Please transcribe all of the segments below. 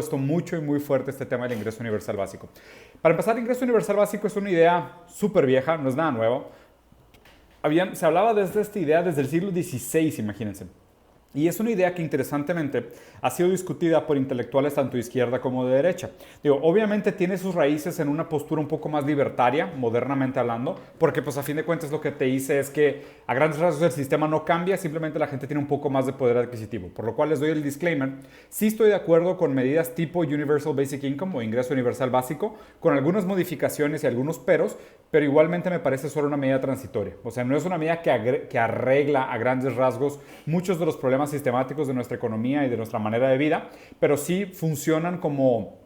puesto mucho y muy fuerte este tema del ingreso universal básico. Para empezar, el ingreso universal básico es una idea súper vieja, no es nada nuevo. Se hablaba desde esta idea desde el siglo XVI, imagínense. Y es una idea que interesantemente ha sido discutida por intelectuales tanto de izquierda como de derecha. Digo, obviamente tiene sus raíces en una postura un poco más libertaria, modernamente hablando, porque pues a fin de cuentas lo que te dice es que a grandes rasgos el sistema no cambia, simplemente la gente tiene un poco más de poder adquisitivo. Por lo cual les doy el disclaimer, sí estoy de acuerdo con medidas tipo Universal Basic Income o ingreso universal básico, con algunas modificaciones y algunos peros, pero igualmente me parece solo una medida transitoria. O sea, no es una medida que arregla a grandes rasgos muchos de los problemas sistemáticos de nuestra economía y de nuestra manera de vida, pero sí funcionan como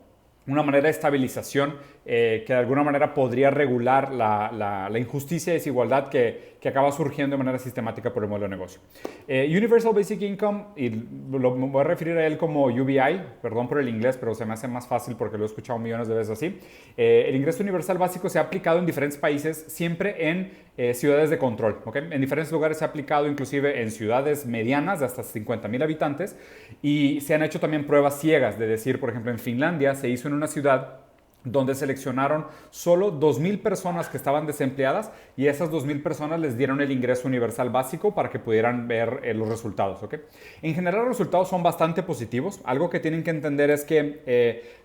una manera de estabilización que de alguna manera podría regular la injusticia y desigualdad que acaba surgiendo de manera sistemática por el modelo de negocio. Universal Basic Me voy a referir a él como UBI, perdón por el inglés, pero se me hace más fácil porque lo he escuchado millones de veces así. El ingreso universal básico se ha aplicado en diferentes países, siempre en ciudades de control. ¿Okay? En diferentes lugares se ha aplicado inclusive en ciudades medianas de hasta 50,000 habitantes y se han hecho también pruebas ciegas, de decir, por ejemplo, en Finlandia se hizo en una ciudad donde seleccionaron solo 2,000 personas que estaban desempleadas y esas 2,000 personas les dieron el ingreso universal básico para que pudieran ver los resultados. ¿Okay? En general los resultados son bastante positivos. Algo que tienen que entender es que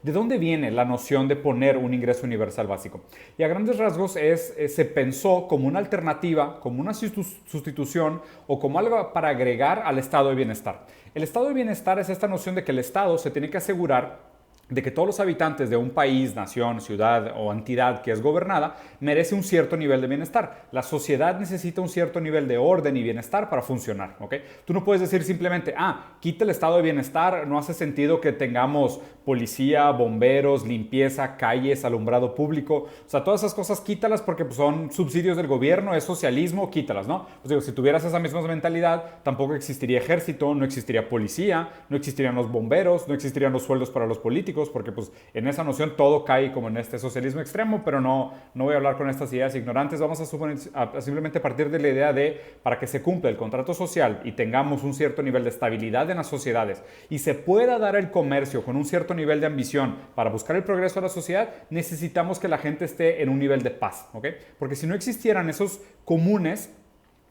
¿de dónde viene la noción de poner un ingreso universal básico? Y a grandes rasgos se pensó como una alternativa, como una sustitución o como algo para agregar al estado de bienestar. El estado de bienestar es esta noción de que el Estado se tiene que asegurar de que todos los habitantes de un país, nación, ciudad o entidad que es gobernada merece un cierto nivel de bienestar. La sociedad necesita un cierto nivel de orden y bienestar para funcionar. ¿Okay? Tú no puedes decir simplemente, quita el estado de bienestar, no hace sentido que tengamos policía, bomberos, limpieza, calles, alumbrado público. O sea, todas esas cosas quítalas porque pues, son subsidios del gobierno, es socialismo, quítalas, ¿no? Pues digo, si tuvieras esa misma mentalidad, tampoco existiría ejército, no existiría policía, no existirían los bomberos, no existirían los sueldos para los políticos, porque pues en esa noción todo cae como en este socialismo extremo, pero no voy a hablar con estas ideas ignorantes. Vamos a simplemente partir de la idea de, para que se cumpla el contrato social y tengamos un cierto nivel de estabilidad en las sociedades y se pueda dar el comercio con un cierto nivel de ambición para buscar el progreso de la sociedad, necesitamos que la gente esté en un nivel de paz, ¿okay? Porque si no existieran esos comunes,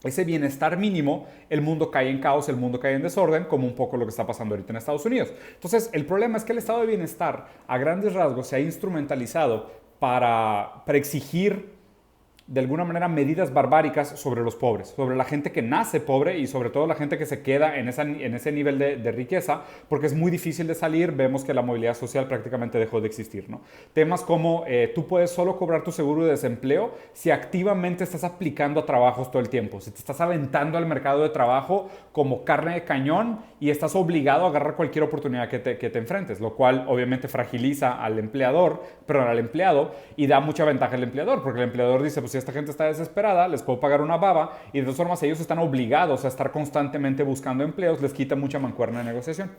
ese bienestar mínimo, el mundo cae en caos, el mundo cae en desorden, como un poco lo que está pasando ahorita en Estados Unidos. Entonces, el problema es que el estado de bienestar, a grandes rasgos, se ha instrumentalizado para exigir de alguna manera medidas barbáricas sobre los pobres, sobre la gente que nace pobre y sobre todo la gente que se queda en ese nivel de riqueza, porque es muy difícil de salir. Vemos que la movilidad social prácticamente dejó de existir, ¿no? Temas como tú puedes solo cobrar tu seguro de desempleo si activamente estás aplicando a trabajos todo el tiempo, si te estás aventando al mercado de trabajo como carne de cañón y estás obligado a agarrar cualquier oportunidad que te enfrentes, lo cual obviamente fragiliza al empleado y da mucha ventaja al empleador, porque el empleador dice, pues si esta gente está desesperada, les puedo pagar una baba y de todas formas ellos están obligados a estar constantemente buscando empleos, les quita mucha mancuerna de negociación.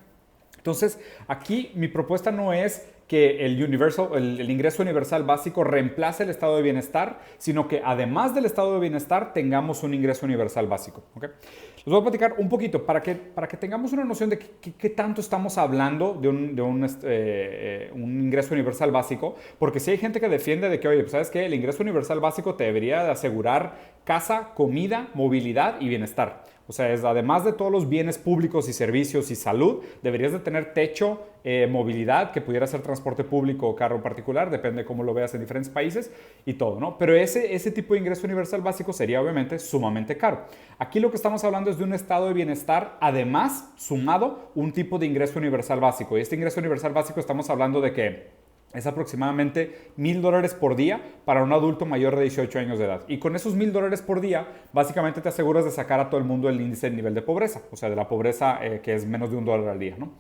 Entonces, aquí mi propuesta no es que el ingreso universal básico reemplace el estado de bienestar, sino que además del estado de bienestar tengamos un ingreso universal básico. ¿Okay? Les voy a platicar un poquito para que tengamos una noción de qué tanto estamos hablando de un ingreso universal básico, porque si hay gente que defiende de que, oye, pues, ¿sabes qué? El ingreso universal básico te debería de asegurar casa, comida, movilidad y bienestar. O sea, además de todos los bienes públicos y servicios y salud, deberías de tener techo, movilidad, que pudiera ser transporte público o carro particular, depende de cómo lo veas en diferentes países y todo, ¿no? Pero ese tipo de ingreso universal básico sería obviamente sumamente caro. Aquí lo que estamos hablando es de un estado de bienestar, además, sumado un tipo de ingreso universal básico. Y este ingreso universal básico estamos hablando de que es aproximadamente $1,000 por día para un adulto mayor de 18 años de edad. Y con esos $1,000 por día, básicamente te aseguras de sacar a todo el mundo el índice de nivel de pobreza, o sea, de la pobreza que es menos de $1 al día, ¿no?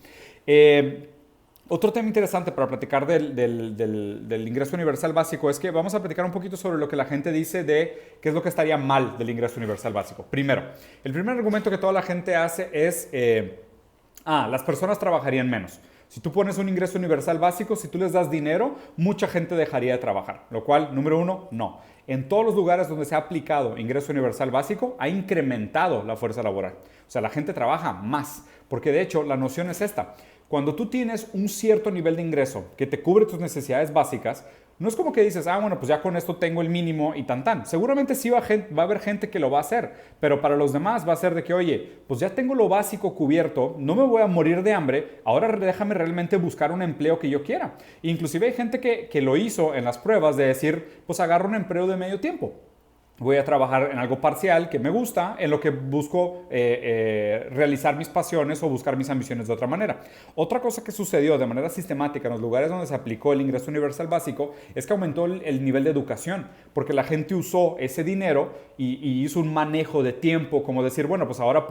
Otro tema interesante para platicar del ingreso universal básico es que vamos a platicar un poquito sobre lo que la gente dice de qué es lo que estaría mal del ingreso universal básico. Primero, el primer argumento que toda la gente hace es, las personas trabajarían menos. Si tú pones un ingreso universal básico, si tú les das dinero, mucha gente dejaría de trabajar. Lo cual, número uno, no. En todos los lugares donde se ha aplicado ingreso universal básico, ha incrementado la fuerza laboral. O sea, la gente trabaja más. Porque de hecho, la noción es esta. Cuando tú tienes un cierto nivel de ingreso que te cubre tus necesidades básicas, no es como que dices, bueno, pues ya con esto tengo el mínimo y tan tan. Seguramente sí va a haber gente que lo va a hacer, pero para los demás va a ser de que, oye, pues ya tengo lo básico cubierto, no me voy a morir de hambre, ahora déjame realmente buscar un empleo que yo quiera. Inclusive hay gente que lo hizo en las pruebas de decir, pues agarro un empleo de medio tiempo. Voy a trabajar en algo parcial que me gusta, en lo que busco realizar mis pasiones o buscar mis ambiciones de otra manera. Otra cosa que sucedió de manera sistemática en los lugares donde se aplicó el ingreso universal básico es que aumentó el nivel de educación, porque la gente usó ese dinero y hizo un manejo de tiempo, como decir, bueno, pues ahora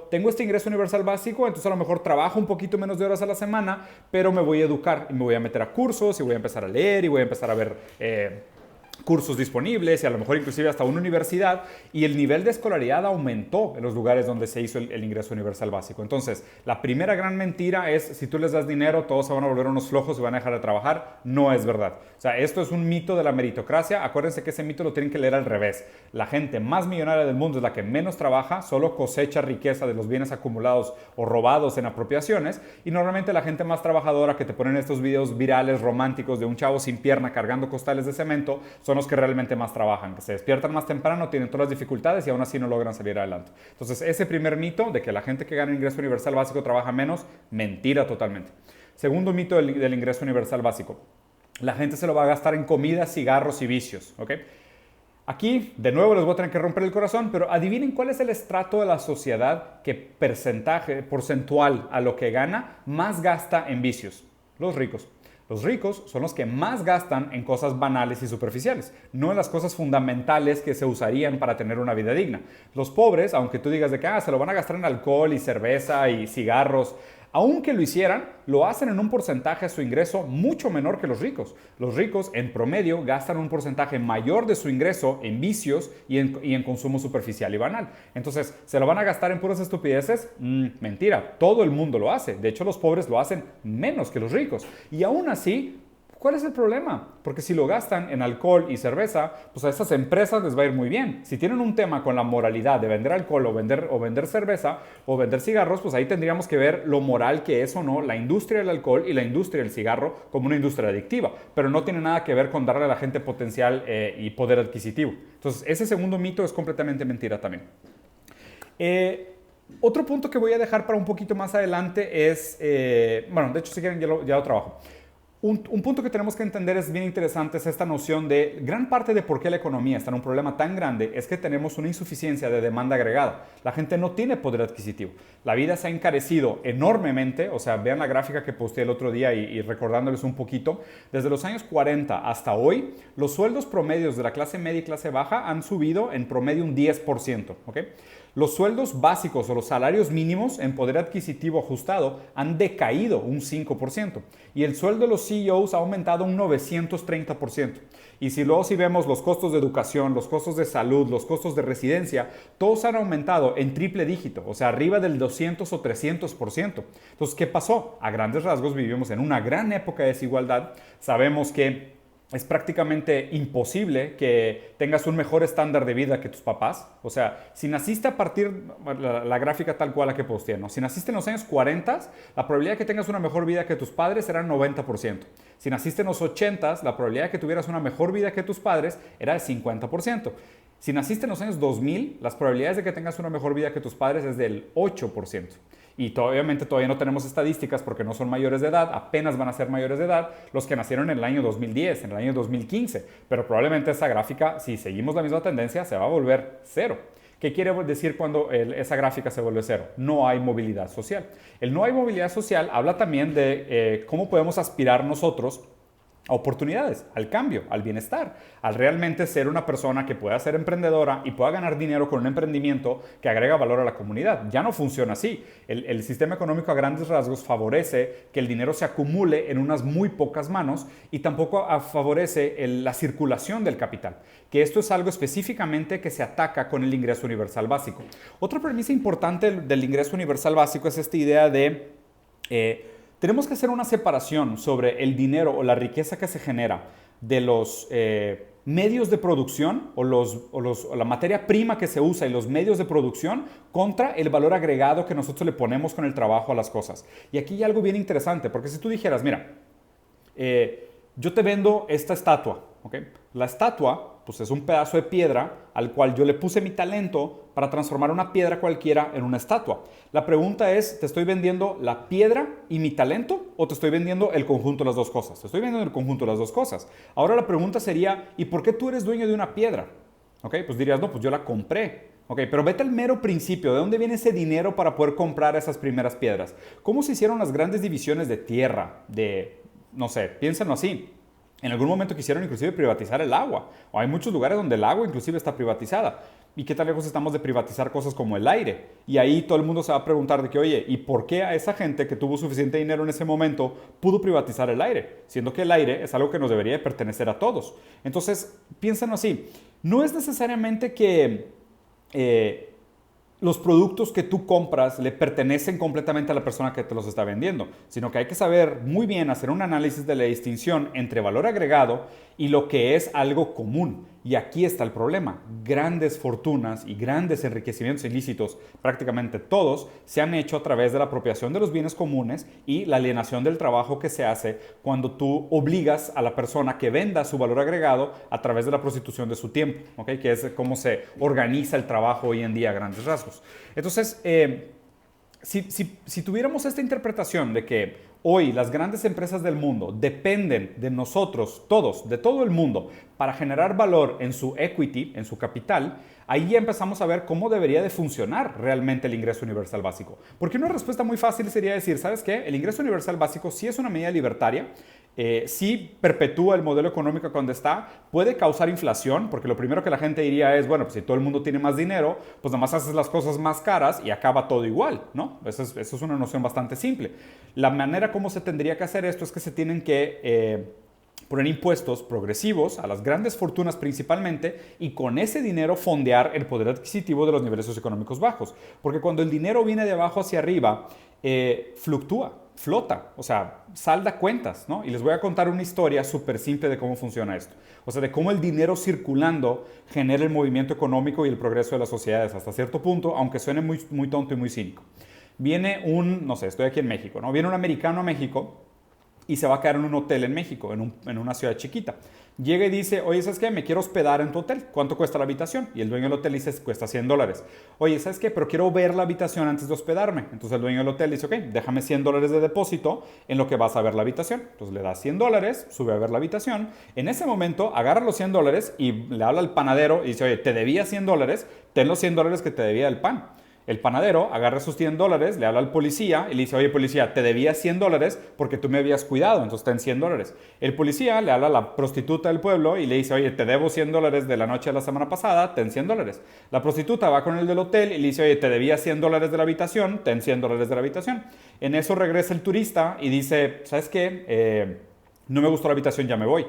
tengo este ingreso universal básico, entonces a lo mejor trabajo un poquito menos de horas a la semana, pero me voy a educar y me voy a meter a cursos y voy a empezar a leer y voy a empezar a ver cursos disponibles y a lo mejor inclusive hasta una universidad, y el nivel de escolaridad aumentó en los lugares donde se hizo el ingreso universal básico. Entonces, la primera gran mentira es, si tú les das dinero, todos se van a volver unos flojos y van a dejar de trabajar. No es verdad. O sea, esto es un mito de la meritocracia. Acuérdense que ese mito lo tienen que leer al revés. La gente más millonaria del mundo es la que menos trabaja, solo cosecha riqueza de los bienes acumulados o robados en apropiaciones, y normalmente la gente más trabajadora que te ponen estos videos virales románticos de un chavo sin pierna cargando costales de cemento son los que realmente más trabajan, que se despiertan más temprano, tienen todas las dificultades y aún así no logran salir adelante. Entonces, ese primer mito de que la gente que gana ingreso universal básico trabaja menos, mentira totalmente. Segundo mito del ingreso universal básico: la gente se lo va a gastar en comida, cigarros y vicios, ¿ok? Aquí, de nuevo, les voy a tener que romper el corazón, pero adivinen cuál es el estrato de la sociedad que porcentual a lo que gana, más gasta en vicios. Los ricos. Los ricos son los que más gastan en cosas banales y superficiales, no en las cosas fundamentales que se usarían para tener una vida digna. Los pobres, aunque tú digas de que se lo van a gastar en alcohol y cerveza y cigarros, aunque lo hicieran, lo hacen en un porcentaje de su ingreso mucho menor que los ricos. Los ricos, en promedio, gastan un porcentaje mayor de su ingreso en vicios y en consumo superficial y banal. Entonces, ¿se lo van a gastar en puras estupideces? Mentira, todo el mundo lo hace. De hecho, los pobres lo hacen menos que los ricos. Y aún así, ¿cuál es el problema? Porque si lo gastan en alcohol y cerveza, pues a esas empresas les va a ir muy bien. Si tienen un tema con la moralidad de vender alcohol o vender cerveza o vender cigarros, pues ahí tendríamos que ver lo moral que es o no la industria del alcohol y la industria del cigarro como una industria adictiva. Pero no tiene nada que ver con darle a la gente potencial y poder adquisitivo. Entonces, ese segundo mito es completamente mentira también. Otro punto que voy a dejar para un poquito más adelante es, bueno, de hecho si quieren ya lo trabajo. Un punto que tenemos que entender es bien interesante, es esta noción de gran parte de por qué la economía está en un problema tan grande es que tenemos una insuficiencia de demanda agregada. La gente no tiene poder adquisitivo. La vida se ha encarecido enormemente, o sea, vean la gráfica que posteé el otro día y recordándoles un poquito. Desde los años 40 hasta hoy, los sueldos promedios de la clase media y clase baja han subido en promedio un 10%, ¿ok? Los sueldos básicos o los salarios mínimos en poder adquisitivo ajustado han decaído un 5% y el sueldo de los CEOs ha aumentado un 930%. Y si vemos los costos de educación, los costos de salud, los costos de residencia, todos han aumentado en triple dígito, o sea, arriba del 200 o 300%. Entonces, ¿qué pasó? A grandes rasgos vivimos en una gran época de desigualdad. Sabemos que es prácticamente imposible que tengas un mejor estándar de vida que tus papás. O sea, si naciste a partir, la gráfica tal cual la que posteé, ¿no? Si naciste en los años 40, la probabilidad de que tengas una mejor vida que tus padres era 90%. Si naciste en los 80, la probabilidad de que tuvieras una mejor vida que tus padres era de 50%. Si naciste en los años 2000, las probabilidades de que tengas una mejor vida que tus padres es del 8%. Y obviamente todavía no tenemos estadísticas porque no son mayores de edad, apenas van a ser mayores de edad los que nacieron en el año 2010, en el año 2015, pero probablemente esa gráfica, si seguimos la misma tendencia, se va a volver cero. ¿Qué quiere decir cuando esa gráfica se vuelve cero? No hay movilidad social. El no hay movilidad social habla también de cómo podemos aspirar nosotros a oportunidades, al cambio, al bienestar, al realmente ser una persona que pueda ser emprendedora y pueda ganar dinero con un emprendimiento que agrega valor a la comunidad. Ya no funciona así. El sistema económico a grandes rasgos favorece que el dinero se acumule en unas muy pocas manos y tampoco favorece la circulación del capital, que esto es algo específicamente que se ataca con el ingreso universal básico. Otra premisa importante del ingreso universal básico es esta idea de tenemos que hacer una separación sobre el dinero o la riqueza que se genera de los medios de producción o la materia prima que se usa y los medios de producción contra el valor agregado que nosotros le ponemos con el trabajo a las cosas. Y aquí hay algo bien interesante, porque si tú dijeras, mira, yo te vendo esta estatua, ¿ok? La estatua pues es un pedazo de piedra al cual yo le puse mi talento para transformar una piedra cualquiera en una estatua. La pregunta es, ¿te estoy vendiendo la piedra y mi talento o te estoy vendiendo el conjunto de las dos cosas? Te estoy vendiendo el conjunto de las dos cosas. Ahora la pregunta sería, ¿y por qué tú eres dueño de una piedra? ¿Ok? Pues dirías, no, pues yo la compré. Ok, pero vete al mero principio, ¿de dónde viene ese dinero para poder comprar esas primeras piedras? ¿Cómo se hicieron las grandes divisiones de tierra? No sé, piénsenlo así. En algún momento quisieron inclusive privatizar el agua. O hay muchos lugares donde el agua inclusive está privatizada. ¿Y qué tan lejos estamos de privatizar cosas como el aire? Y ahí todo el mundo se va a preguntar de que, oye, ¿y por qué a esa gente que tuvo suficiente dinero en ese momento pudo privatizar el aire? Siendo que el aire es algo que nos debería de pertenecer a todos. Entonces, piénsenlo así. No es necesariamente que los productos que tú compras le pertenecen completamente a la persona que te los está vendiendo, sino que hay que saber muy bien hacer un análisis de la distinción entre valor agregado y lo que es algo común. Y aquí está el problema. Grandes fortunas y grandes enriquecimientos ilícitos, prácticamente todos, se han hecho a través de la apropiación de los bienes comunes y la alienación del trabajo que se hace cuando tú obligas a la persona que venda su valor agregado a través de la prostitución de su tiempo, ¿okay? Que es cómo se organiza el trabajo hoy en día a grandes rasgos. Entonces, si tuviéramos esta interpretación de que hoy las grandes empresas del mundo dependen de nosotros, todos, de todo el mundo, para generar valor en su equity, en su capital, ahí ya empezamos a ver cómo debería de funcionar realmente el ingreso universal básico. Porque una respuesta muy fácil sería decir, ¿sabes qué? El ingreso universal básico sí es una medida libertaria, sí perpetúa el modelo económico cuando está, puede causar inflación, porque lo primero que la gente diría es, bueno, pues si todo el mundo tiene más dinero, pues nada más haces las cosas más caras y acaba todo igual, ¿no? Eso es una noción bastante simple. La manera como se tendría que hacer esto es que se tienen que poner impuestos progresivos a las grandes fortunas principalmente y con ese dinero fondear el poder adquisitivo de los niveles socioeconómicos bajos. Porque cuando el dinero viene de abajo hacia arriba, fluctúa, flota, o sea, salda cuentas, ¿no? Y les voy a contar una historia súper simple de cómo funciona esto. O sea, de cómo el dinero circulando genera el movimiento económico y el progreso de las sociedades hasta cierto punto, aunque suene muy, muy tonto y muy cínico. Viene no sé, estoy aquí en México, ¿no? Viene un americano a México y se va a quedar en un hotel en México, en una ciudad chiquita. Llega y dice, oye, ¿sabes qué? Me quiero hospedar en tu hotel. ¿Cuánto cuesta la habitación? Y el dueño del hotel dice, cuesta $100. Oye, ¿sabes qué? Pero quiero ver la habitación antes de hospedarme. Entonces el dueño del hotel dice, ok, déjame $100 de depósito en lo que vas a ver la habitación. Entonces le da $100, sube a ver la habitación. En ese momento agarra los $100 y le habla al panadero y dice, oye, te debía $100, ten los $100 que te debía el pan. El panadero agarra esos $100, le habla al policía y le dice, oye policía, te debía $100 porque tú me habías cuidado, entonces ten $100. El policía le habla a la prostituta del pueblo y le dice, oye, te debo $100 de la noche de la semana pasada, ten $100. La prostituta va con el del hotel y le dice, oye, te debía $100 de la habitación, ten $100 de la habitación. En eso regresa el turista y dice, ¿sabes qué? No me gustó la habitación, ya me voy.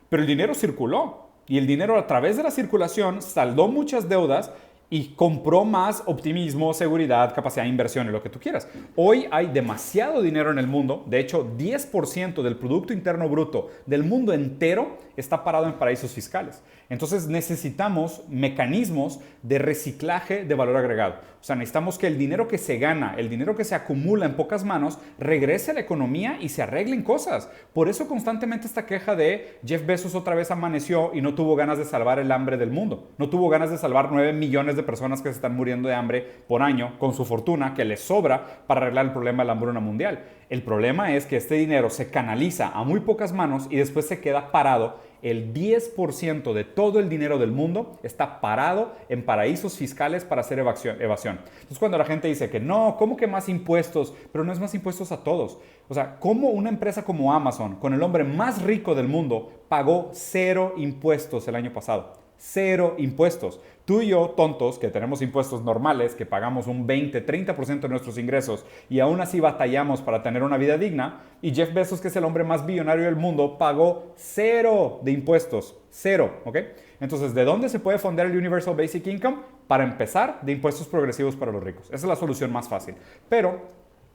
Pero el dinero circuló y el dinero a través de la circulación saldó muchas deudas y compró más optimismo, seguridad, capacidad de inversión y lo que tú quieras. Hoy hay demasiado dinero en el mundo. De hecho, 10% del Producto Interno Bruto del mundo entero está parado en paraísos fiscales. Entonces necesitamos mecanismos de reciclaje de valor agregado. O sea, necesitamos que el dinero que se gana, el dinero que se acumula en pocas manos, regrese a la economía y se arreglen cosas. Por eso constantemente esta queja de Jeff Bezos otra vez amaneció y no tuvo ganas de salvar el hambre del mundo. No tuvo ganas de salvar 9 millones de personas que se están muriendo de hambre por año con su fortuna que les sobra para arreglar el problema de la hambruna mundial. El problema es que este dinero se canaliza a muy pocas manos y después se queda parado. El 10% de todo el dinero del mundo está parado en paraísos fiscales para hacer evasión. Entonces cuando la gente dice que no, ¿cómo que más impuestos? Pero no es más impuestos a todos. O sea, ¿cómo una empresa como Amazon, con el hombre más rico del mundo, pagó 0 impuestos el año pasado? 0 impuestos. Tú y yo, tontos, que tenemos impuestos normales, que pagamos un 20-30% de nuestros ingresos y aún así batallamos para tener una vida digna, y Jeff Bezos, que es el hombre más billonario del mundo, pagó 0 de impuestos. 0, ¿ok? Entonces, ¿de dónde se puede fondear el Universal Basic Income? Para empezar, de impuestos progresivos para los ricos. Esa es la solución más fácil. Pero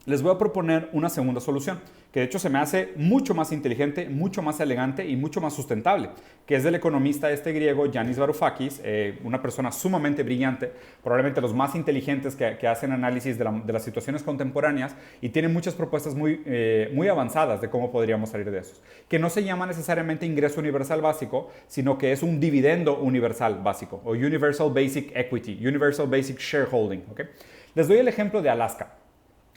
les voy a proponer una segunda solución, que de hecho se me hace mucho más inteligente, mucho más elegante y mucho más sustentable, que es del economista este griego Yanis Varoufakis, una persona sumamente brillante, probablemente los más inteligentes que hacen análisis de las situaciones contemporáneas y tiene muchas propuestas muy avanzadas de cómo podríamos salir de esos, que no se llama necesariamente ingreso universal básico, sino que es un dividendo universal básico, o Universal Basic Equity, Universal Basic Shareholding. ¿Okay? Les doy el ejemplo de Alaska.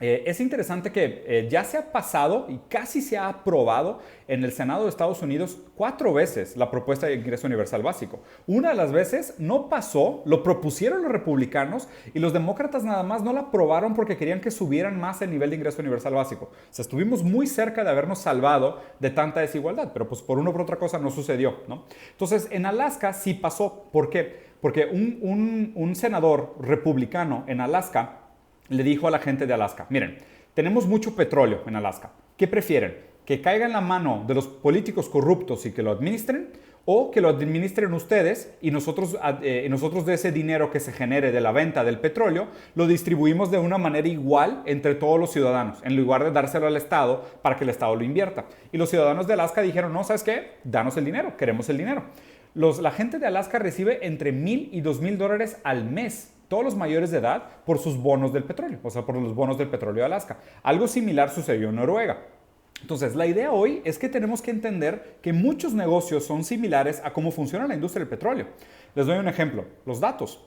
Es interesante que ya se ha pasado y casi se ha aprobado en el Senado de Estados Unidos 4 veces la propuesta de ingreso universal básico. Una de las veces no pasó, lo propusieron los republicanos y los demócratas nada más no la aprobaron porque querían que subieran más el nivel de ingreso universal básico. O sea, estuvimos muy cerca de habernos salvado de tanta desigualdad, pero pues por una o por otra cosa no sucedió, ¿no? Entonces, en Alaska sí pasó. ¿Por qué? Porque un senador republicano en Alaska le dijo a la gente de Alaska, miren, tenemos mucho petróleo en Alaska. ¿Qué prefieren? ¿Que caiga en la mano de los políticos corruptos y que lo administren? ¿O que lo administren ustedes y nosotros de ese dinero que se genere de la venta del petróleo lo distribuimos de una manera igual entre todos los ciudadanos, en lugar de dárselo al Estado para que el Estado lo invierta? Y los ciudadanos de Alaska dijeron, no, ¿sabes qué? Danos el dinero, queremos el dinero. La gente de Alaska recibe entre $1,000 y $2,000 al mes, todos los mayores de edad, por sus bonos del petróleo, o sea, por los bonos del petróleo de Alaska. Algo similar sucedió en Noruega. Entonces, la idea hoy es que tenemos que entender que muchos negocios son similares a cómo funciona la industria del petróleo. Les doy un ejemplo, los datos.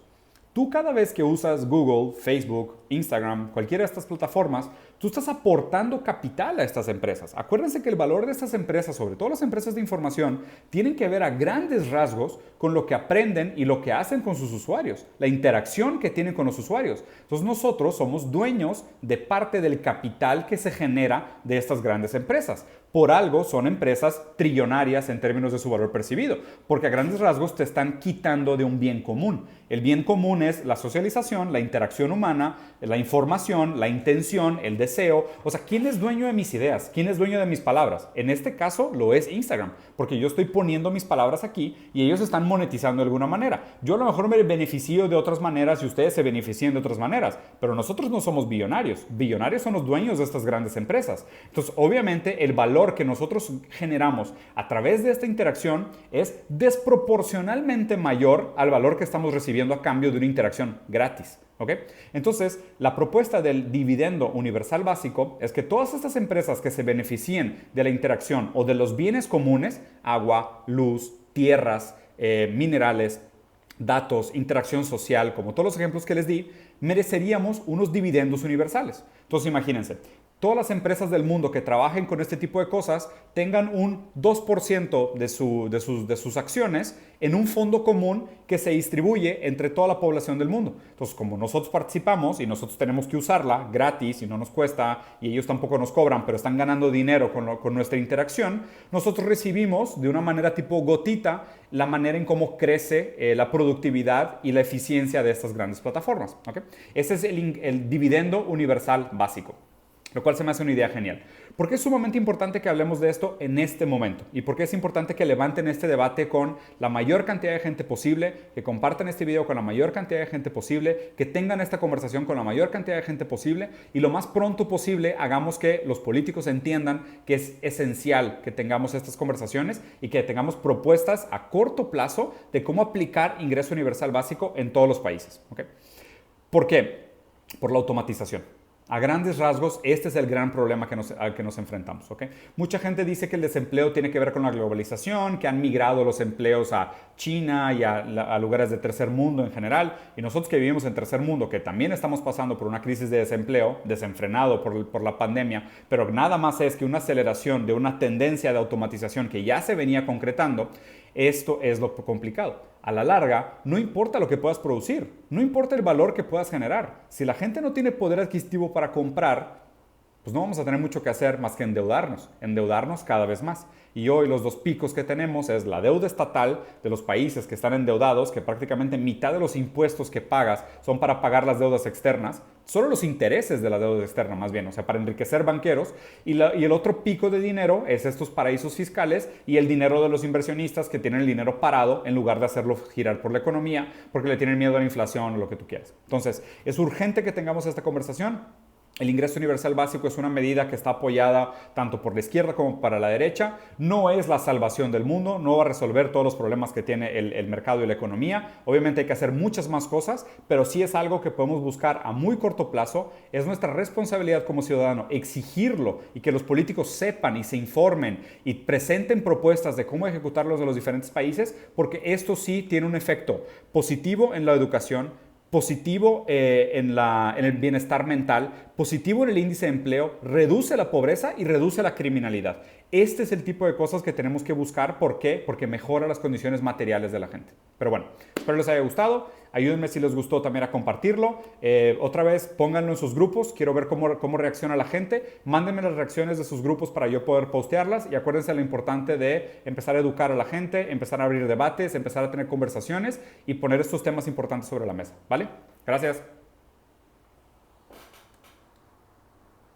Tú cada vez que usas Google, Facebook, Instagram, cualquiera de estas plataformas, tú estás aportando capital a estas empresas. Acuérdense que el valor de estas empresas, sobre todo las empresas de información, tienen que ver a grandes rasgos con lo que aprenden y lo que hacen con sus usuarios, la interacción que tienen con los usuarios. Entonces nosotros somos dueños de parte del capital que se genera de estas grandes empresas. Por algo son empresas trillonarias en términos de su valor percibido, porque a grandes rasgos te están quitando de un bien común. El bien común es la socialización, la interacción humana, la información, la intención, el deseo. O sea, ¿quién es dueño de mis ideas? ¿Quién es dueño de mis palabras? En este caso lo es Instagram, porque yo estoy poniendo mis palabras aquí y ellos están monetizando de alguna manera. Yo a lo mejor me beneficio de otras maneras y ustedes se benefician de otras maneras, pero nosotros no somos billonarios. Billonarios son los dueños de estas grandes empresas. Entonces, obviamente, el valor que nosotros generamos a través de esta interacción es desproporcionalmente mayor al valor que estamos recibiendo a cambio de una interacción gratis. ¿Okay? Entonces, la propuesta del dividendo universal básico es que todas estas empresas que se beneficien de la interacción o de los bienes comunes, agua, luz, tierras, minerales, datos, interacción social, como todos los ejemplos que les di, mereceríamos unos dividendos universales. Entonces, imagínense, todas las empresas del mundo que trabajen con este tipo de cosas tengan un 2% de sus acciones en un fondo común que se distribuye entre toda la población del mundo. Entonces, como nosotros participamos y nosotros tenemos que usarla gratis y no nos cuesta y ellos tampoco nos cobran, pero están ganando dinero con nuestra interacción, nosotros recibimos de una manera tipo gotita la manera en cómo crece la productividad y la eficiencia de estas grandes plataformas. ¿Okay? Ese es el dividendo universal básico, lo cual se me hace una idea genial. ¿Por qué es sumamente importante que hablemos de esto en este momento? ¿Y por qué es importante que levanten este debate con la mayor cantidad de gente posible, que compartan este video con la mayor cantidad de gente posible, que tengan esta conversación con la mayor cantidad de gente posible y lo más pronto posible hagamos que los políticos entiendan que es esencial que tengamos estas conversaciones y que tengamos propuestas a corto plazo de cómo aplicar ingreso universal básico en todos los países? ¿Okay? ¿Por qué? Por la automatización. A grandes rasgos, este es el gran problema al que nos enfrentamos. ¿Okay? Mucha gente dice que el desempleo tiene que ver con la globalización, que han migrado los empleos a China y a lugares de tercer mundo en general. Y nosotros que vivimos en tercer mundo, que también estamos pasando por una crisis de desempleo desenfrenado por la pandemia, pero nada más es que una aceleración de una tendencia de automatización que ya se venía concretando. Esto es lo complicado. A la larga, no importa lo que puedas producir, no importa el valor que puedas generar. Si la gente no tiene poder adquisitivo para comprar, pues no vamos a tener mucho que hacer más que endeudarnos cada vez más. Y hoy los dos picos que tenemos es la deuda estatal de los países que están endeudados, que prácticamente mitad de los impuestos que pagas son para pagar las deudas externas, solo los intereses de la deuda externa más bien, o sea, para enriquecer banqueros, y el otro pico de dinero es estos paraísos fiscales y el dinero de los inversionistas que tienen el dinero parado en lugar de hacerlo girar por la economía porque le tienen miedo a la inflación o lo que tú quieras. Entonces, es urgente que tengamos esta conversación. El ingreso universal básico es una medida que está apoyada tanto por la izquierda como para la derecha. No es la salvación del mundo, no va a resolver todos los problemas que tiene el mercado y la economía. Obviamente hay que hacer muchas más cosas, pero sí es algo que podemos buscar a muy corto plazo. Es nuestra responsabilidad como ciudadano exigirlo y que los políticos sepan y se informen y presenten propuestas de cómo ejecutarlos de los diferentes países, porque esto sí tiene un efecto positivo en la educación, positivo en el bienestar mental, positivo en el índice de empleo, reduce la pobreza y reduce la criminalidad. Este es el tipo de cosas que tenemos que buscar. ¿Por qué? Porque mejora las condiciones materiales de la gente. Pero bueno, espero les haya gustado. Ayúdenme si les gustó también a compartirlo. Otra vez, pónganlo en sus grupos. Quiero ver cómo reacciona la gente. Mándenme las reacciones de sus grupos para yo poder postearlas. Y acuérdense lo importante de empezar a educar a la gente, empezar a abrir debates, empezar a tener conversaciones y poner estos temas importantes sobre la mesa. ¿Vale? Gracias.